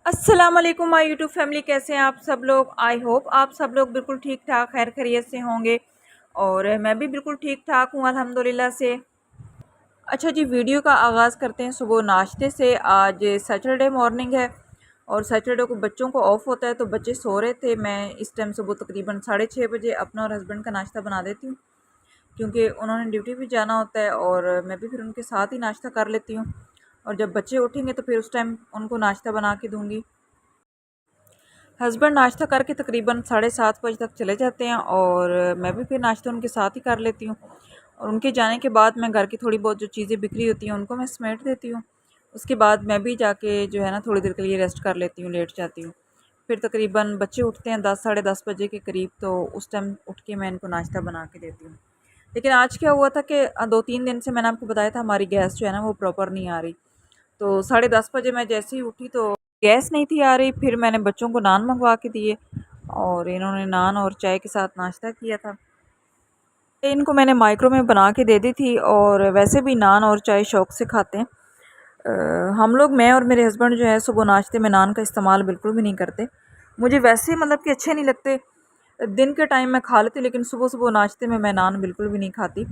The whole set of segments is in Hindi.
अस्सलाम वालेकुम माय यूट्यूब फैमिली, कैसे हैं आप सब लोग। आई होप आप सब लोग बिल्कुल ठीक ठाक खैर खैरियत से होंगे और मैं भी बिल्कुल ठीक ठाक हूँ अल्हम्दुलिल्लाह से। अच्छा जी, वीडियो का आगाज़ करते हैं सुबह नाश्ते से। आज सैटरडे मॉर्निंग है और सैटरडे को बच्चों को ऑफ होता है, तो बच्चे सो रहे थे। मैं इस टाइम सुबह तकरीबन 6:30 बजे अपना और हस्बैंड का नाश्ता बना देती हूँ, क्योंकि उन्होंने ड्यूटी भी जाना होता है और मैं भी फिर उनके साथ ही नाश्ता कर लेती हूँ। और जब बच्चे उठेंगे तो फिर उस टाइम उनको नाश्ता बना के दूँगी। हस्बैंड नाश्ता करके तकरीबन 7:30 बजे तक चले जाते हैं और मैं भी फिर नाश्ता उनके साथ ही कर लेती हूँ। और उनके जाने के बाद मैं घर की थोड़ी बहुत जो चीज़ें बिखरी होती हैं उनको मैं समेट देती हूँ। उसके बाद मैं भी जाके जो है ना थोड़ी देर के लिए रेस्ट कर लेती हूँ, लेट जाती हूँ। फिर तकरीबन बच्चे उठते हैं 10 साढ़े 10 बजे के करीब, तो उस टाइम उठ के मैं इनको नाश्ता बना के देती हूँ। लेकिन आज क्या हुआ था कि 2-3 दिन से मैंने आपको बताया था हमारी गैस जो है ना वो प्रॉपर नहीं आ रही। तो 10:30 बजे मैं जैसे ही उठी तो गैस नहीं थी आ रही। फिर मैंने बच्चों को नान मंगवा के दिए और इन्होंने नान और चाय के साथ नाश्ता किया था। इनको मैंने माइक्रो में बना के दे दी थी और वैसे भी नान और चाय शौक़ से खाते हैं। हम लोग, मैं और मेरे हस्बैंड जो है सुबह नाश्ते में नान का इस्तेमाल बिल्कुल भी नहीं करते। मुझे वैसे मतलब कि अच्छे नहीं लगते। दिन के टाइम मैं खा लेती, लेकिन सुबह सुबह नाश्ते में मैं नान बिल्कुल भी नहीं खाती।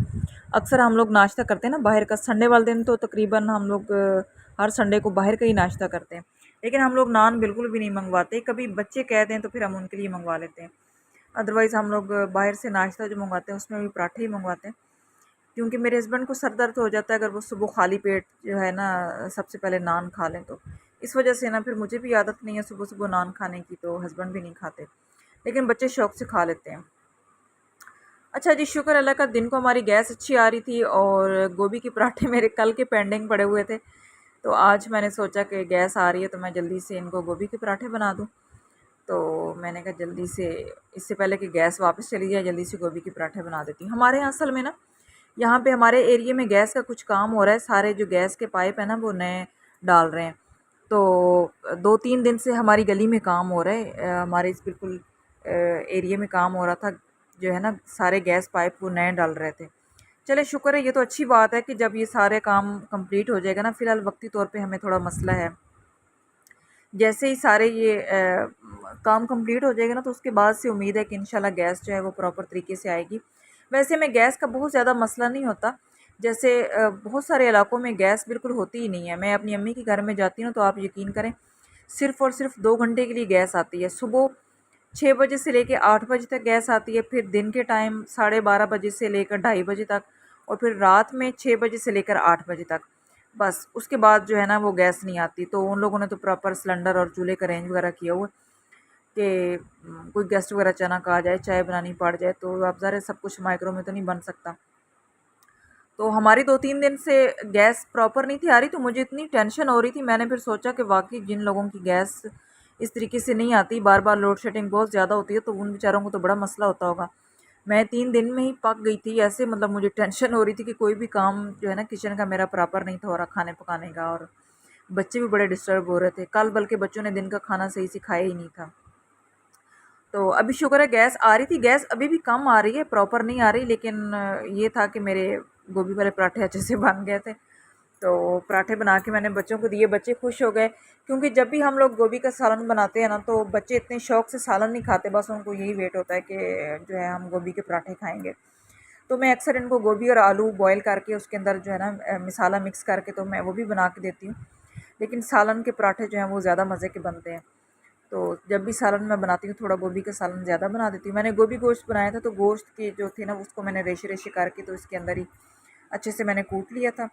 अक्सर हम लोग नाश्ता करते हैं ना बाहर का, संडे वाले दिन तो तकरीबन हम लोग हर संडे को बाहर का ही नाश्ता करते हैं। लेकिन हम लोग नान बिल्कुल भी नहीं मंगवाते। कभी बच्चे कह दें तो फिर हम उनके लिए मंगवा लेते हैं। अदरवाइज़ हम लोग बाहर से नाश्ता जो मंगवाते हैं उसमें भी पराठे ही मंगवाते हैं, क्योंकि मेरे हस्बैंड को सर दर्द हो जाता है अगर वो सुबह खाली पेट जो है ना सबसे पहले नान खा लें तो। इस वजह से ना फिर मुझे भी आदत नहीं है सुबह सुबह नान खाने की, तो हस्बैंड भी नहीं खाते, लेकिन बच्चे शौक़ से खा लेते हैं। अच्छा जी, शुक्र अल्लाह का, दिन को हमारी गैस अच्छी आ रही थी और गोभी के पराठे मेरे कल के पेंडिंग पड़े हुए थे। तो आज मैंने सोचा कि गैस आ रही है तो मैं जल्दी से इनको गोभी के पराठे बना दूँ। तो मैंने कहा जल्दी से, इससे पहले कि गैस वापस चली जाए, जल्दी से गोभी के पराठे बना देती हूँ। हमारे यहाँ असल में ना, यहाँ पे हमारे एरिया में गैस का कुछ काम हो रहा है। सारे जो गैस के पाइप है ना वो नए डाल रहे हैं। तो 2-3 दिन से हमारी गली में काम हो रहा है। हमारे इस बिल्कुल एरिया में काम हो रहा था, जो है ना सारे गैस पाइप वो नए डाल रहे थे। चले शुक्र है, ये तो अच्छी बात है कि जब ये सारे काम कंप्लीट हो जाएगा ना, फ़िलहाल वक्ती तौर पे हमें थोड़ा मसला है। जैसे ही सारे ये काम कंप्लीट हो जाएगा ना, तो उसके बाद से उम्मीद है कि इंशाल्लाह गैस जो है वो प्रॉपर तरीके से आएगी। वैसे में गैस का बहुत ज़्यादा मसला नहीं होता। जैसे बहुत सारे इलाकों में गैस बिल्कुल होती ही नहीं है। मैं अपनी अम्मी के घर में जाती हूँ तो आप यकीन करें, सिर्फ़ और सिर्फ 2 घंटे के लिए गैस आती है। सुबह 6 बजे से लेके 8 बजे तक गैस आती है, फिर दिन के टाइम 12:30 बजे से लेकर 2:30 बजे तक, और फिर रात में 6 बजे से लेकर 8 बजे तक। बस उसके बाद जो है ना वो गैस नहीं आती। तो उन लोगों ने तो प्रॉपर सिलेंडर और चूल्हे का अरेंज वगैरह किया हुआ कि कोई गेस्ट वगैरह अचानक आ जाए, चाय बनानी पड़ जाए, तो अब ज़रा सब कुछ माइक्रो में तो नहीं बन सकता। तो हमारी 2-3 दिन से गैस प्रॉपर नहीं थी आ रही, तो मुझे इतनी टेंशन हो रही थी। मैंने फिर सोचा कि वाक़ई जिन लोगों की गैस इस तरीके से नहीं आती, बार-बार लोड शेडिंग बहुत ज़्यादा होती है, तो उन बेचारों को तो बड़ा मसला होता होगा। मैं 3 दिन में ही पक गई थी ऐसे, मतलब मुझे टेंशन हो रही थी कि कोई भी काम जो है ना किचन का मेरा प्रॉपर नहीं था हो रहा, खाने पकाने का, और बच्चे भी बड़े डिस्टर्ब हो रहे थे। कल बल्कि बच्चों ने दिन का खाना सही से खाया ही नहीं था। तो अभी शुक्र है गैस आ रही थी। गैस अभी भी कम आ रही है, प्रॉपर नहीं आ रही, लेकिन ये था कि मेरे गोभी वाले पराठे अच्छे से बन गए थे। तो पराठे बना के मैंने बच्चों को दिए, बच्चे खुश हो गए, क्योंकि जब भी हम लोग गोभी का सालन बनाते हैं ना तो बच्चे इतने शौक़ से सालन नहीं खाते, बस उनको यही वेट होता है कि जो है हम गोभी के पराठे खाएँगे। तो मैं अक्सर इनको गोभी और आलू बॉयल करके उसके अंदर जो है ना मसाला मिक्स करके तो मैं वो भी बना के देती हूँ। लेकिन सालन के पराठे जो हैं वो ज़्यादा मज़े के बनते हैं। तो जब भी सालन मैं बनाती हूँ थोड़ा गोभी का सालन ज़्यादा बना देती हूँ। मैंने गोभी गोश्त बनाया था, तो गोश्त के जो थे ना उसको मैंने रेशे-रेशे करके तो इसके अंदर ही अच्छे से मैंने कूट लिया था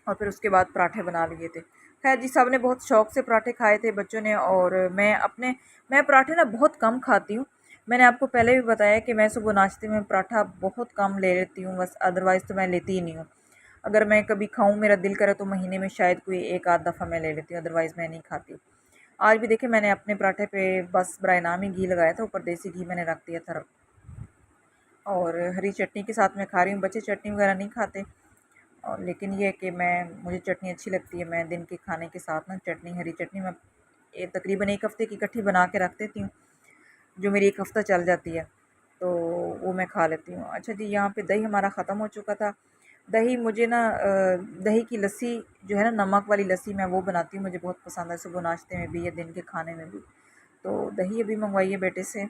और फिर उसके बाद पराठे बना लिए थे। ख़ैर जी, सब ने बहुत शौक़ से पराठे खाए थे बच्चों ने, और मैं पराठे ना बहुत कम खाती हूँ। मैंने आपको पहले भी बताया कि मैं सुबह नाश्ते में पराठा बहुत कम ले लेती हूँ बस, अदरवाइज़ तो मैं लेती ही नहीं हूँ। अगर मैं कभी खाऊँ, मेरा दिल करे, तो महीने में शायद कोई 1 आध दफ़ा मैं ले लेती हूँ, अदरवाइज़ मैं नहीं खाती। आज भी देखिए मैंने अपने पराठे पे बस बराए नाम ही घी लगाया था, ऊपर देसी घी मैंने रख दिया था, और हरी चटनी के साथ मैं खा रही हूँ। बच्चे चटनी वगैरह नहीं खाते, और लेकिन ये है कि मुझे चटनी अच्छी लगती है। मैं दिन के खाने के साथ ना चटनी, हरी चटनी मैं तकरीबन 1 हफ़्ते की इकट्ठी बना के रख देती हूँ, जो मेरी 1 हफ़्ता चल जाती है, तो वो मैं खा लेती हूँ। अच्छा जी, यहाँ पे दही हमारा ख़त्म हो चुका था। दही मुझे ना दही की लस्सी जो है ना, नमक वाली लस्सी, मैं वो बनाती हूँ, मुझे बहुत पसंद है, सुबह नाश्ते में भी या दिन के खाने में भी। तो दही अभी मंगवाई है बेटे से।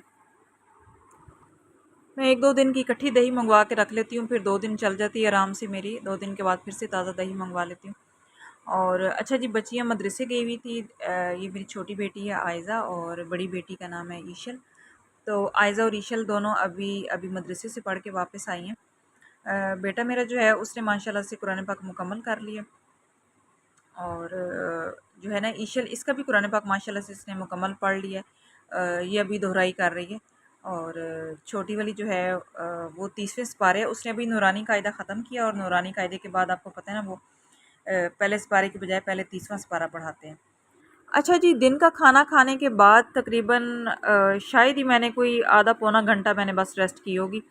मैं 1-2 दिन की इकट्ठी दही मंगवा के रख लेती हूँ, फिर 2 दिन चल जाती है आराम से मेरी। 2 दिन के बाद फिर से ताज़ा दही मंगवा लेती हूँ। और अच्छा जी, बच्चियाँ मदरसे गई हुई थी। ये मेरी छोटी बेटी है आयज़ा और बड़ी बेटी का नाम है ईशल। तो आयज़ा और ईशल दोनों अभी अभी मदरसे से पढ़ के वापस आई हैं। बेटा मेरा जो है उसने माशाल्लाह से कुरान पाक मुकम्मल कर लिया। और जो है ना ईशल, इसका भी कुरान पाक माशाल्लाह से इसने मुकम्मल पढ़ लिया। ये अभी दोहराई कर रही है। और छोटी वाली जो है वो 30वें सिपारे है, उसने अभी नूरानी कायदा ख़त्म किया। और नूरानी कायदे के बाद आपको पता है ना, वो पहले सिपारे की बजाय पहले 30वां सिपारा पढ़ाते हैं। अच्छा जी, दिन का खाना खाने के बाद तकरीबन शायद ही मैंने कोई आधा पौना घंटा मैंने बस रेस्ट की होगी।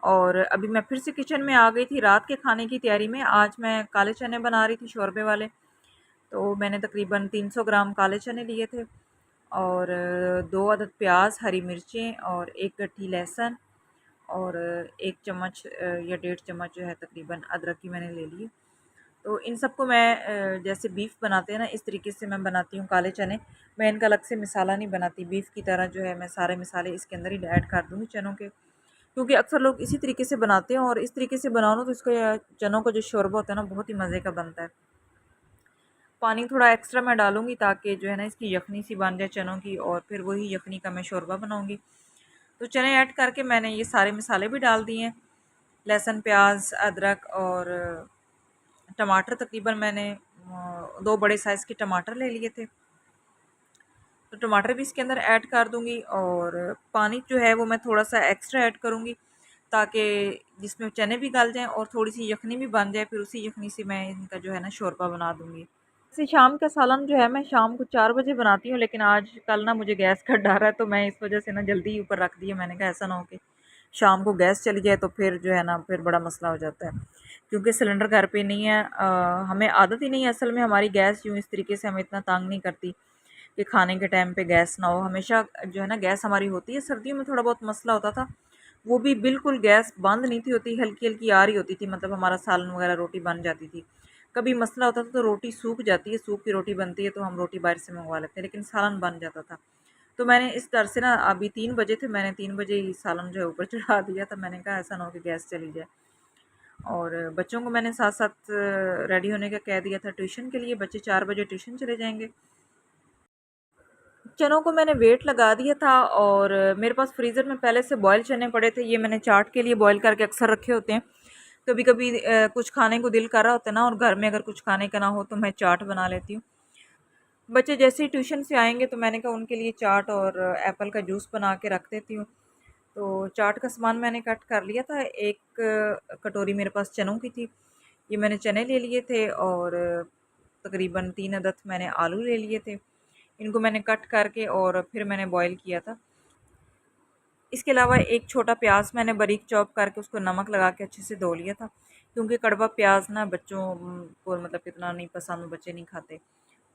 और अभी मैं फिर से किचन में आ गई थी रात के खाने की तैयारी में। आज मैं काले चने बना रही थी शोरबे वाले। तो मैंने तकरीबन 300 ग्राम काले चने लिए थे। और 2 अदद प्याज, हरी मिर्चें और 1 गट्ठी लहसुन और 1 चम्मच या 1.5 चम्मच जो है तकरीबन अदरक की मैंने ले ली। तो इन सबको मैं जैसे बीफ बनाते हैं ना, इस तरीके से मैं बनाती हूँ काले चने। मैं इनका अलग से मसाला नहीं बनाती, बीफ की तरह जो है मैं सारे मसाले इसके अंदर ही ऐड कर दूँगी चनों के। क्योंकि अक्सर लोग इसी तरीके से बनाते हैं, और इस तरीके से बनाओ ना तो इसका चनों का जो शोरबा होता है ना, बहुत ही मज़े का बनता है। पानी थोड़ा एक्स्ट्रा मैं डालूँगी ताकि जो है ना इसकी यखनी सी बन जाए चनों की, और फिर वही यखनी का मैं शोरबा बनाऊँगी। तो चने ऐड करके मैंने ये सारे मसाले भी डाल दिए हैं। लहसुन, प्याज, अदरक और टमाटर तकरीबन मैंने 2 बड़े साइज़ के टमाटर ले लिए थे। तो टमाटर भी इसके अंदर ऐड कर दूँगी। और पानी जो है वो मैं थोड़ा-सा एक्स्ट्रा ऐड करूँगी ताकि जिसमें चने भी गल जाएँ और थोड़ी-सी यखनी भी बन जाए। फिर उसी यखनी से मैं इनका जो है ना शोरबा बना दूँगी। वैसे शाम का सालन जो है मैं शाम को 4 बजे बनाती हूँ, लेकिन आज कल ना मुझे गैस का डर है, तो मैं इस वज़ह से ना जल्दी ही ऊपर रख दिया। मैंने कहा ऐसा ना हो कि शाम को गैस चली जाए तो फिर जो है ना फिर बड़ा मसला हो जाता है। क्योंकि सिलेंडर घर पे नहीं है। हमें आदत ही नहीं है असल में, हमारी गैस यूँ इस तरीके से हमें इतना तंग नहीं करती कि खाने के टाइम पे गैस ना हो। हमेशा जो है ना गैस हमारी होती है। सर्दियों में थोड़ा बहुत मसला होता था, वो भी बिल्कुल गैस बंद नहीं थी होती, हल्की-हल्की आ रही होती थी, मतलब हमारा सालन वग़ैरह रोटी बन जाती थी। कभी मसला होता था तो रोटी सूख जाती है, सूख की रोटी बनती है तो हम रोटी बाहर से मंगवा लेते हैं, लेकिन सालन बन जाता था। तो मैंने इस डर से ना, अभी 3 बजे थे, मैंने 3 बजे ही सालन जो है ऊपर चढ़ा दिया था। मैंने कहा ऐसा ना हो कि गैस चली जाए। और बच्चों को मैंने साथ-साथ रेडी होने का कह दिया था ट्यूशन के लिए। बच्चे 4 बजे ट्यूशन चले जाएँगे। चनों को मैंने वेट लगा दिया था। और मेरे पास फ्रीज़र में पहले से बॉयल चने पड़े थे, ये मैंने चाट के लिए बॉयल करके अक्सर रखे होते हैं। कभी-कभी कुछ खाने को दिल कर रहा होता है ना, और घर में अगर कुछ खाने का ना हो तो मैं चाट बना लेती हूँ। बच्चे जैसे ही ट्यूशन से आएँगे तो मैंने कहा उनके लिए चाट और एप्पल का जूस बना के रख देती हूँ। तो चाट का सामान मैंने कट कर लिया था। एक कटोरी मेरे पास चनों की थी, ये मैंने चने ले लिए थे। और तकरीबन 3 अदद मैंने आलू ले लिए थे। इनको मैंने कट करके और फिर मैंने बॉयल किया था। इसके अलावा एक छोटा प्याज मैंने बारीक चॉप करके उसको नमक लगा के अच्छे से धो लिया था, क्योंकि कड़वा प्याज ना बच्चों को मतलब इतना नहीं पसंद, बच्चे नहीं खाते।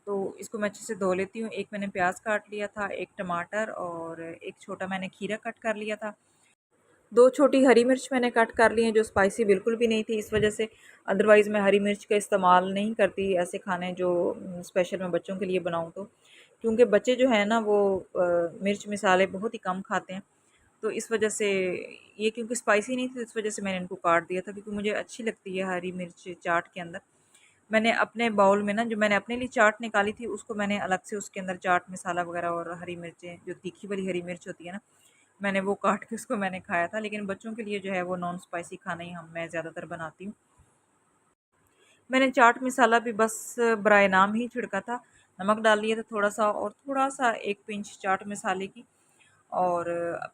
तो इसको मैं अच्छे से धो लेती हूँ। एक मैंने प्याज काट लिया था, एक टमाटर और एक छोटा मैंने खीरा कट कर लिया था। 2 छोटी हरी मिर्च मैंने कट कर ली हैं, जो स्पाइसी बिल्कुल भी नहीं थी इस वजह से। अदरवाइज़ मैं हरी मिर्च का इस्तेमाल नहीं करती ऐसे खाने जो स्पेशल मैं बच्चों के लिए बनाऊँ तो। क्योंकि बच्चे जो हैं ना वो मिर्च मसाले बहुत ही कम खाते हैं। तो इस वजह से ये, क्योंकि स्पाइसी नहीं थी, इस वजह से मैंने इनको काट दिया था, क्योंकि मुझे अच्छी लगती है हरी मिर्च चाट के अंदर। मैंने अपने बाउल में ना, जो मैंने अपने लिए चाट निकाली थी, उसको मैंने अलग से उसके अंदर चाट मसाला वगैरह और हरी मिर्चें, जो तीखी वाली हरी मिर्च होती है ना, मैंने वो काट के उसको मैंने खाया था। लेकिन बच्चों के लिए जो है वो नॉन स्पाइसी खाना ही मैं ज़्यादातर बनाती हूँ। मैंने चाट मसाला भी बस बराए नाम ही छिड़का था। नमक डाल लिया था थोड़ा-सा, और थोड़ा-सा 1 पिंच चाट मसाले की। और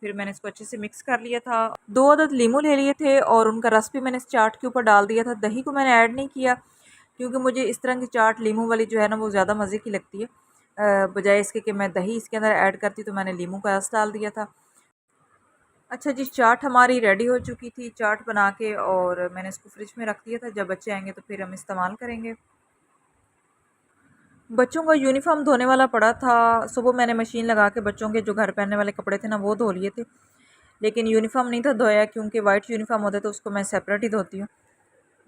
फिर मैंने इसको अच्छे से मिक्स कर लिया था। 2 अदद लीमू ले लिए थे और उनका रस भी मैंने इस चाट के ऊपर डाल दिया था। दही को मैंने ऐड नहीं किया, क्योंकि मुझे इस तरह की चाट लीमू वाली जो है ना वो ज़्यादा मज़े की लगती है। बजाय इसके कि मैं दही इसके अंदर ऐड करती, तो मैंने लीमू का रस डाल दिया था। अच्छा जी, चाट हमारी रेडी हो चुकी थी। चाट बना के और मैंने इसको फ्रिज में रख दिया था, जब बच्चे आएँगे तो फिर हम इस्तेमाल करेंगे। बच्चों का यूनिफ़ॉर्म धोने वाला पड़ा था। सुबह मैंने मशीन लगा के बच्चों के जो घर पहनने वाले कपड़े थे ना वो धो लिए थे। लेकिन यूनिफ़ॉर्म नहीं था धोया, क्योंकि वाइट यूनिफ़ॉर्म होता है तो उसको मैं सेपरेट ही धोती हूँ।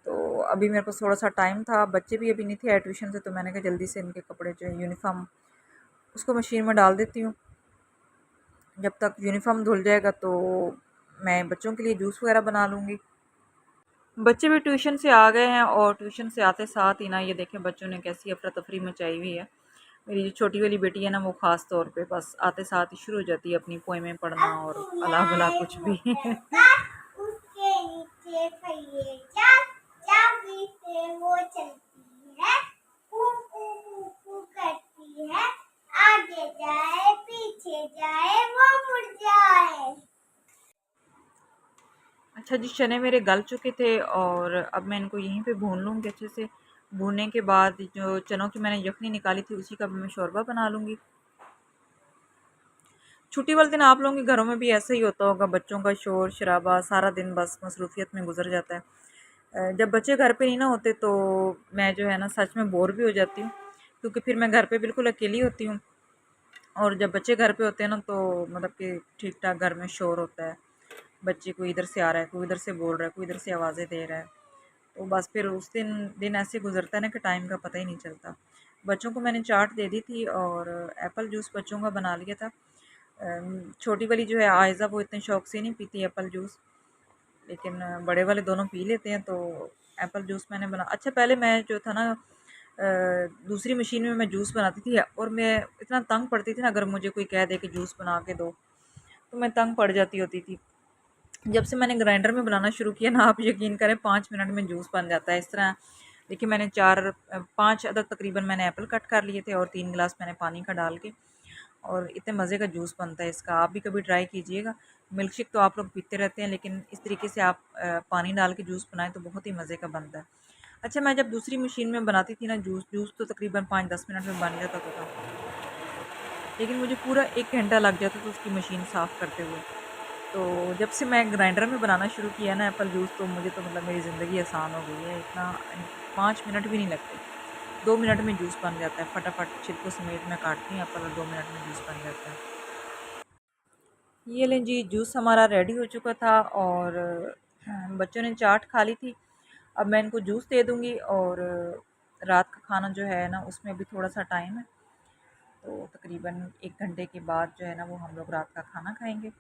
तो अभी मेरे पास थोड़ा सा टाइम था, बच्चे भी अभी नहीं थे आए ट्यूशन से, तो मैंने कहा जल्दी से इनके कपड़े जो है यूनिफ़ॉर्म उसको मशीन में डाल देती हूँ। जब तक यूनिफ़ॉर्म धुल जाएगा तो मैं बच्चों के लिए जूस वगैरह बना लूँगी। बच्चे भी ट्यूशन से आ गए हैं और ट्यूशन से आते साथ ही ना ये देखें बच्चों ने कैसी अफरा तफरी मचाई हुई है। मेरी जो छोटी वाली बेटी है ना वो ख़ास तौर पे बस आते साथ ही शुरू हो जाती है अपनी पोएमें पढ़ना और अला भला कुछ भी। वो चलती है, कू कू कू कू करती है, आगे जाए पीछे जाए वो मुड़ जाए। अच्छा जी, चने मेरे गल चुके थे और अब मैं इनको यहीं पे भून लूँगी अच्छे से। भूनने के बाद जो चनों की मैंने यखनी निकाली थी उसी का मैं शोरबा बना लूँगी। छुट्टी वाले दिन आप लोगों के घरों में भी ऐसा ही होता होगा, बच्चों का शोर शराबा सारा दिन बस मसरूफियत में गुजर जाता है। जब बच्चे घर पे नहीं ना होते तो मैं जो है ना सच में बोर भी हो जाती हूँ, क्योंकि फिर मैं घर पे बिल्कुल अकेली होती हूँ। और जब बच्चे घर पे होते हैं ना तो मतलब कि ठीक ठाक घर में शोर होता है, बच्चे कोई इधर से आ रहा है, कोई इधर से बोल रहा है, कोई इधर से आवाज़ें दे रहा है। तो बस फिर उस दिन दिन ऐसे गुजरता है ना कि टाइम का पता ही नहीं चलता। बच्चों को मैंने चाट दे दी थी और एप्पल जूस बच्चों का बना लिया था। छोटी वाली जो है आयज़ा वो इतने शौक से नहीं पीती एप्पल जूस, लेकिन बड़े वाले दोनों पी लेते हैं। तो एप्पल जूस मैंने बना अच्छा पहले मैं जो था ना दूसरी मशीन में मैं जूस बनाती थी और मैं इतना तंग पड़ती थी ना, अगर मुझे कोई कह दे कि जूस बना के दो तो मैं तंग पड़ जाती होती थी। जब से मैंने ग्राइंडर में बनाना शुरू किया ना आप यकीन करें 5 मिनट में जूस बन जाता है। इस तरह देखिए मैंने 5 अदद तकरीबन मैंने एप्पल कट कर लिए थे और 3 गिलास मैंने पानी का डाल के, और इतने मज़े का जूस बनता है इसका। आप भी कभी ट्राई कीजिएगा। मिल्क शेक तो आप लोग पीते रहते हैं, लेकिन इस तरीके से आप पानी डाल के जूस बनाएं तो बहुत ही मज़े का बनता है। अच्छा मैं जब दूसरी मशीन में बनाती थी ना जूस जूस तो तकरीबन 5-10 मिनट में बन जाता था, लेकिन मुझे पूरा 1 घंटा लग जाता था उसकी मशीन साफ़ करते हुए। तो जब से मैं ग्राइंडर में बनाना शुरू किया ना एप्पल जूस तो मुझे तो मतलब मेरी ज़िंदगी आसान हो गई है। इतना 5 मिनट भी नहीं लगते, 2 मिनट में जूस बन जाता है। फटाफट छिलकों समेत मैं काटती हूँ एप्पल और 2 मिनट में जूस बन जाता है। ये लें जी जूस हमारा रेडी हो चुका था और बच्चों ने चाट खा ली थी। अब मैं इनको जूस दे दूँगी और रात का खाना जो है ना उसमें भी थोड़ा सा टाइम है, तो तकरीबन 1 घंटे के बाद जो है ना वो हम लोग रात का खाना खाएंगे।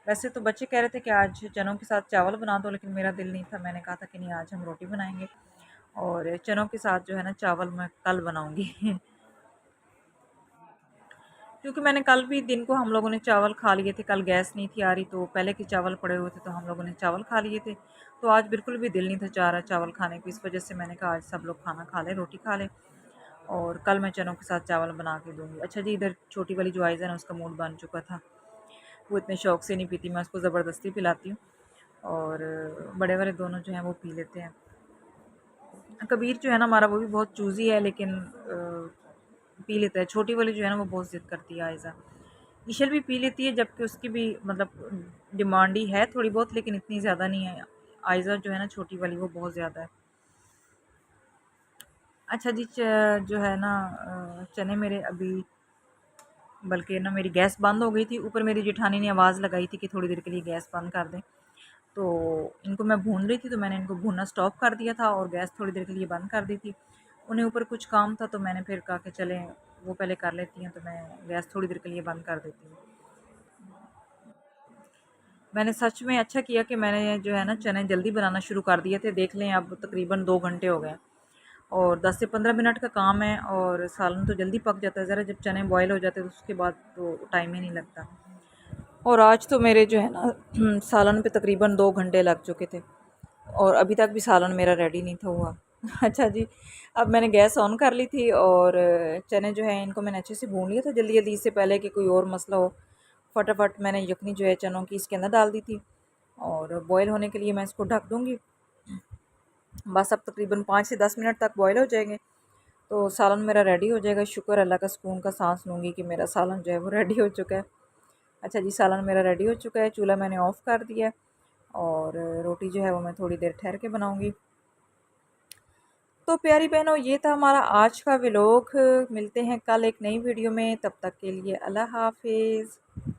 वैसे तो बच्चे कह रहे थे कि आज चनों के साथ चावल बना दो, लेकिन मेरा दिल नहीं था। मैंने कहा था कि नहीं आज हम रोटी बनाएंगे और चनों के साथ जो है ना चावल मैं कल बनाऊंगी। क्योंकि मैंने कल भी दिन को हम लोगों ने चावल खा लिए थे, कल गैस नहीं थी आ रही तो पहले के चावल पड़े हुए थे तो हम लोगों ने चावल खा लिए थे। तो आज बिल्कुल भी दिल नहीं था चाह रहा चावल खाने को, इस वजह से मैंने कहा आज सब लोग खाना खा लें, रोटी खा लें और कल मैं चनों के साथ चावल बना के दूँगी। अच्छा जी, इधर छोटी वाली जो आइज़ा है ना उसका मूड बन चुका था, वो इतने शौक से नहीं पीती, मैं उसको ज़बरदस्ती पिलाती हूँ और बड़े वाले दोनों जो हैं वो पी लेते हैं। कबीर जो है ना हमारा वो भी बहुत चूज़ी है, लेकिन पी लेता है। छोटी वाली जो है ना वो बहुत ज़िद करती है आयज़ा। इशल भी पी लेती है जबकि उसकी भी मतलब डिमांड ही है थोड़ी बहुत, लेकिन इतनी ज़्यादा नहीं है। आयज़ा जो है ना छोटी वाली वो बहुत ज़्यादा है। अच्छा जी जो है ना चने मेरे अभी, बल्कि ना मेरी गैस बंद हो गई थी, ऊपर मेरी जेठानी ने आवाज़ लगाई थी कि थोड़ी देर के लिए गैस बंद कर दें। तो इनको मैं भून रही थी तो मैंने इनको भूनना स्टॉप कर दिया था और गैस थोड़ी देर के लिए बंद कर दी थी। उन्हें ऊपर कुछ काम था तो मैंने फिर कहा कि चलें वो पहले कर लेती हैं, तो मैं गैस थोड़ी देर के लिए बंद कर देती हूँ। मैंने सच में अच्छा किया कि मैंने जो है ना चने जल्दी बनाना शुरू कर दिए थे। देख लें अब तकरीबन 2 घंटे हो गए और 10 से 15 मिनट का काम है और सालन तो जल्दी पक जाता है। ज़रा जब चने बॉयल हो जाते हैं तो उसके बाद तो टाइम ही नहीं लगता। और आज तो मेरे जो है ना सालन पे तकरीबन 2 घंटे लग चुके थे और अभी तक भी सालन मेरा रेडी नहीं था हुआ। अच्छा जी, अब मैंने गैस ऑन कर ली थी और चने जो है इनको मैंने अच्छे से भून लिया था जल्दी जल्दी, इससे पहले कि कोई और मसला हो। फटाफट मैंने यखनी जो है चनों की इसके अंदर डाल दी थी और बॉयल होने के लिए मैं इसको ढक दूँगी। बस अब तकरीबन 5 से 10 मिनट तक बॉयल हो जाएंगे तो सालन मेरा रेडी हो जाएगा। शुक्र अल्लाह का, सुकून का सांस लूँगी कि मेरा सालन जो है वो रेडी हो चुका है। अच्छा जी, सालन मेरा रेडी हो चुका है, चूल्हा मैंने ऑफ़ कर दिया है और रोटी जो है वो मैं थोड़ी देर ठहर के बनाऊँगी। तो प्यारी बहनों ये था हमारा आज का व्लॉग। मिलते हैं कल एक नई वीडियो में, तब तक के लिए अल्लाह हाफ़िज़।